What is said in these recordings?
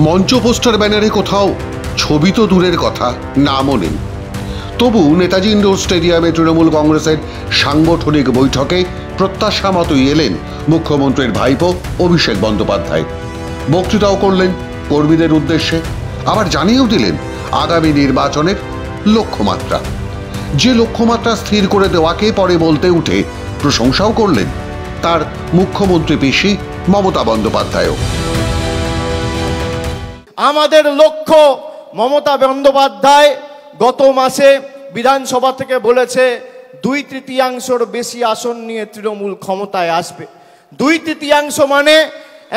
মঞ্চ পোস্টার ব্যানারে কোথাও ছবি তো দূরের কথা, নামও নেই। তবু নেতাজি ইন্ডোর স্টেডিয়ামে তৃণমূল কংগ্রেসের সাংগঠনিক বৈঠকে প্রত্যাশা মতোই এলেন মুখ্যমন্ত্রীর ভাইপো অভিষেক বন্দ্যোপাধ্যায়। বক্তৃতাও করলেন কর্মীদের উদ্দেশ্যে, আবার জানিয়েও দিলেন আগামী নির্বাচনের লক্ষ্যমাত্রা। যে লক্ষ্যমাত্রা স্থির করে দেওয়াকে পরে বলতে উঠে প্রশংসাও করলেন তার মুখ্যমন্ত্রী পিসি মমতা বন্দ্যোপাধ্যায়ও। আমাদের লক্ষ্য, মমতা বন্দ্যোপাধ্যায় গত মাসে বিধানসভা থেকে বলেছে 2/3 বেশি আসন নিয়ে তৃণমূল ক্ষমতায় আসবে। 2/3 মানে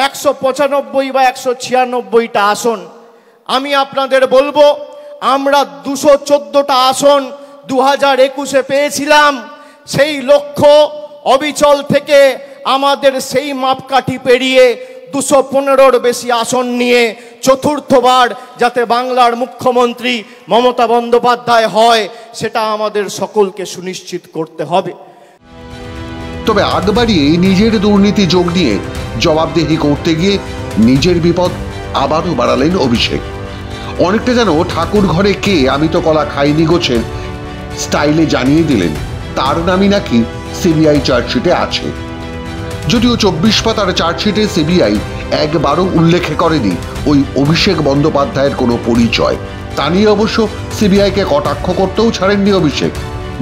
195 বা 196টা আসন। আমি আপনাদের বলবো, আমরা 214টা আসন 2021-এ পেয়েছিলাম। সেই লক্ষ্য অবিচল থেকে আমাদের সেই মাপকাঠি পেরিয়ে 215-র বেশি আসন নিয়ে চতুর্থবার যাতে বাংলার মুখ্যমন্ত্রী মমতা বন্দ্যোপাধ্যায় হয়, সেটা আমাদের সকলকে সুনিশ্চিত করতে হবে। তবে আগ বাড়িয়ে নিজের দুর্নীতি যোগ নিয়ে জবাবদিহি করতে গিয়ে নিজের বিপদ আবারও বাড়ালেন অভিষেক। অনেকটা যেন ঠাকুর ঘরে কে আমি তো কলা খাইনি গোছের স্টাইলে জানিয়ে দিলেন তার নামই নাকি সিবিআই চার্জশিটে আছে। যদিও 24 পাতার চার্জশিটে সিবিআই একবারও উল্লেখ করেনি ওই অভিষেক বন্দ্যোপাধ্যায়ের কোনো পরিচয়। তা নিয়ে অবশ্য সিবিআইকে কটাক্ষ করতেও ছাড়েননি অভিষেক।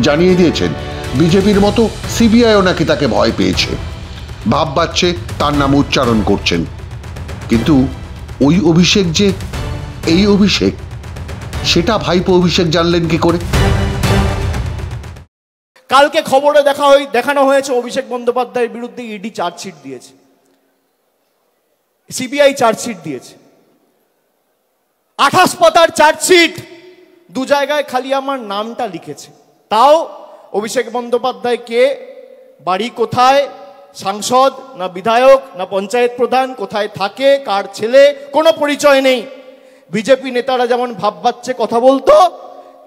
জানিয়ে দিয়েছেন বিজেপির মতো সিবিআইও নাকি তাকে ভয় পেয়েছে, ভাব বাচ্চে তার নাম উচ্চারণ করছেন। কিন্তু ওই অভিষেক যে এই অভিষেক, সেটা ভাইপো অভিষেক জানলেন কি করে? কালকে খবরে দেখানো হয়েছে অভিষেক বন্দ্যোপাধ্যায়ের বিরুদ্ধে ইডি চার্জশিট দিয়েছে, সিবিআই চার্জশিট দিয়েছে। 28 পাতার চার্জশিট, 2 জায়গায় খালি আমার নামটা লিখেছে। তাও অভিষেক বন্দ্যোপাধ্যায় কে, বাড়ি কোথায়, সাংসদ না বিধায়ক না পঞ্চায়েত প্রধান, কোথায় থাকে, কার ছেলে, কোনো পরিচয় নেই। বিজেপি নেতারা যেমন ভাব বাচ্চে কথা বলতো,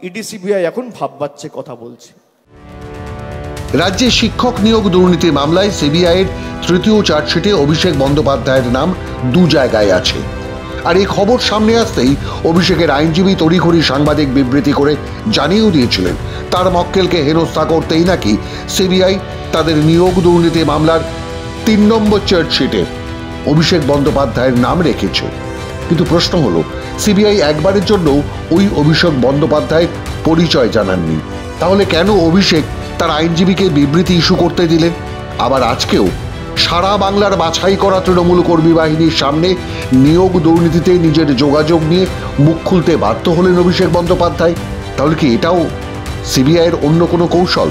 ইডি সিবিআই এখন ভাব বাচ্চে কথা বলছে। রাজ্যে শিক্ষক নিয়োগ দুর্নীতি মামলায় সিবিআইয়ের তৃতীয় চার্জশিটে অভিষেক বন্দ্যোপাধ্যায়ের নাম 2 জায়গায় আছে। আর এই খবর সামনে আসতেই অভিষেকের আইনজীবী তড়িঘড়ি সাংবাদিক বিবৃতি করে জানিয়েও দিয়েছিলেন তার মক্কেলকে হেনস্থা করতেই নাকি সিবিআই তাদের নিয়োগ দুর্নীতি মামলার 3 নম্বর চার্জশিটে অভিষেক বন্দ্যোপাধ্যায়ের নাম রেখেছে। কিন্তু প্রশ্ন হলো, সিবিআই একবারের জন্য ওই অভিষেক বন্দ্যোপাধ্যায়ের পরিচয় জানাননি। তাহলে কেন অভিষেক তার আইনজীবীকে বিবৃতি ইস্যু করতে দিলেন? আবার আজকেও সারা বাংলার বাছাই করা তৃণমূল কর্মী বাহিনীর সামনে নিয়োগ দুর্নীতিতে নিজের যোগাযোগ নিয়ে মুখ খুলতে বাধ্য হলেন অভিষেক বন্দ্যোপাধ্যায়। তাহলে কি এটাও সিবিআইয়ের অন্য কোনো কৌশল?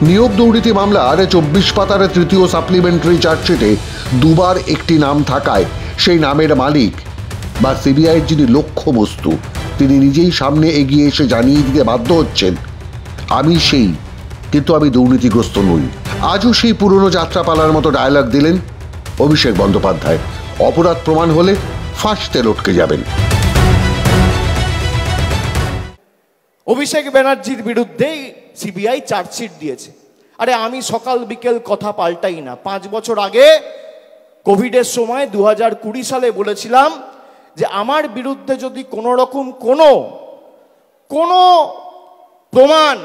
নিয়োগ দুর্নীতি মামলার 24 পাতার তৃতীয় সাপ্লিমেন্টারি চার্জশিটে 2 বার একটি নাম থাকায় সেই নামের মালিক বা সিবিআইয়ের যিনি লক্ষ্যবস্তু, তিনি নিজেই সামনে এগিয়ে এসে জানিয়ে দিতে বাধ্য হচ্ছেন আমি সেই, কিন্তু আমি দুর্নীতিগ্রস্ত নই। আজও সেই পুরনো যাত্রাপালার মতো ডায়লগ দিলেন অভিষেক বন্দ্যোপাধ্যায়। অপরাধ প্রমাণ হলে ফাঁসিতে লটকে যাবেন। অভিষেক ব্যানার্জির বিরুদ্ধেই সিবিআই চার্জশিট দিয়েছে। আরে আমি সকাল বিকেল কথা পাল্টাই না। 5 বছর আগে কোভিডের সময় 2020 সালে বলেছিলাম যে আমার বিরুদ্ধে যদি কোনো রকম কোনো প্রমাণ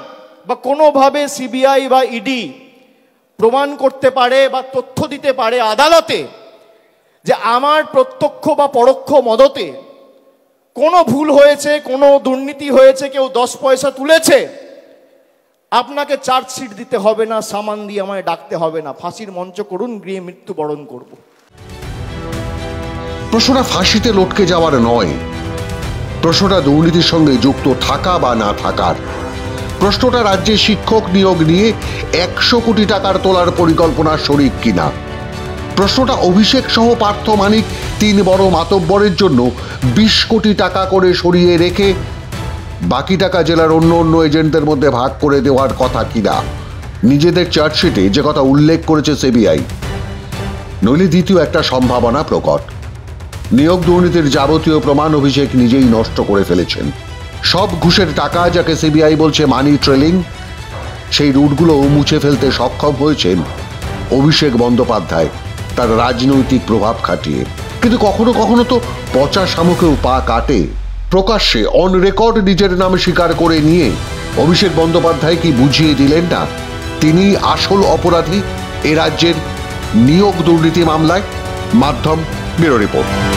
বা কোনোভাবে সিবিআই বা ইডি প্রমাণ করতে পারে বা তথ্য দিতে পারে আদালতে যে আমার প্রত্যক্ষ বা পরোক্ষ মদতে কোনো ভুল হয়েছে, কোনো দুর্নীতি হয়েছে, কেউ 10 পয়সা তুলেছে, আপনাকে চার্জশিট দিতে হবে না, সামান দিয়ে আমায় ডাকতে হবে না, ফাঁসির মঞ্চ করুন, গিয়ে মৃত্যুবরণ করব। প্রশ্নটা ফাঁসিতে লটকে যাওয়ার নয়, প্রশ্নটা দুর্নীতির সঙ্গে যুক্ত থাকা বা না থাকার। প্রশ্নটা রাজ্যে শিক্ষক নিয়োগ নিয়ে 100 কোটি টাকার তোলার পরিকল্পনার শরিক কিনা। প্রশ্নটা অভিষেক সহ পার্থ মানিক 3 বড় মাতব্বরের জন্য 20 কোটি টাকা করে সরিয়ে রেখে বাকি টাকা জেলার অন্য এজেন্টদের মধ্যে ভাগ করে দেওয়ার কথা কিনা। নিজেদের চার্জশিটে যে কথা উল্লেখ করেছে সিবিআই, নইলে দ্বিতীয় একটা সম্ভাবনা প্রকট। নিয়োগ দুর্নীতির যাবতীয় প্রমাণ অভিষেক নিজেই নষ্ট করে ফেলেছেন। সব ঘুষের টাকা যাকে সিবিআই বলছে মানি ট্রেলিং, সেই রুটগুলো মুছে ফেলতে সক্ষম হয়েছেন অভিষেক বন্দ্যোপাধ্যায় তার রাজনৈতিক প্রভাব খাটিয়ে। কিন্তু কখনো কখনো তো পচা শামুকেও পা কাটে। প্রকাশ্যে অন রেকর্ড নিজের নামে স্বীকার করে নিয়ে অভিষেক বন্দ্যোপাধ্যায় কি বুঝিয়ে দিলেন না তিনি আসল অপরাধী এ রাজ্যের নিয়োগ দুর্নীতি মামলায়? মাধ্যম ব্যুরো রিপোর্ট।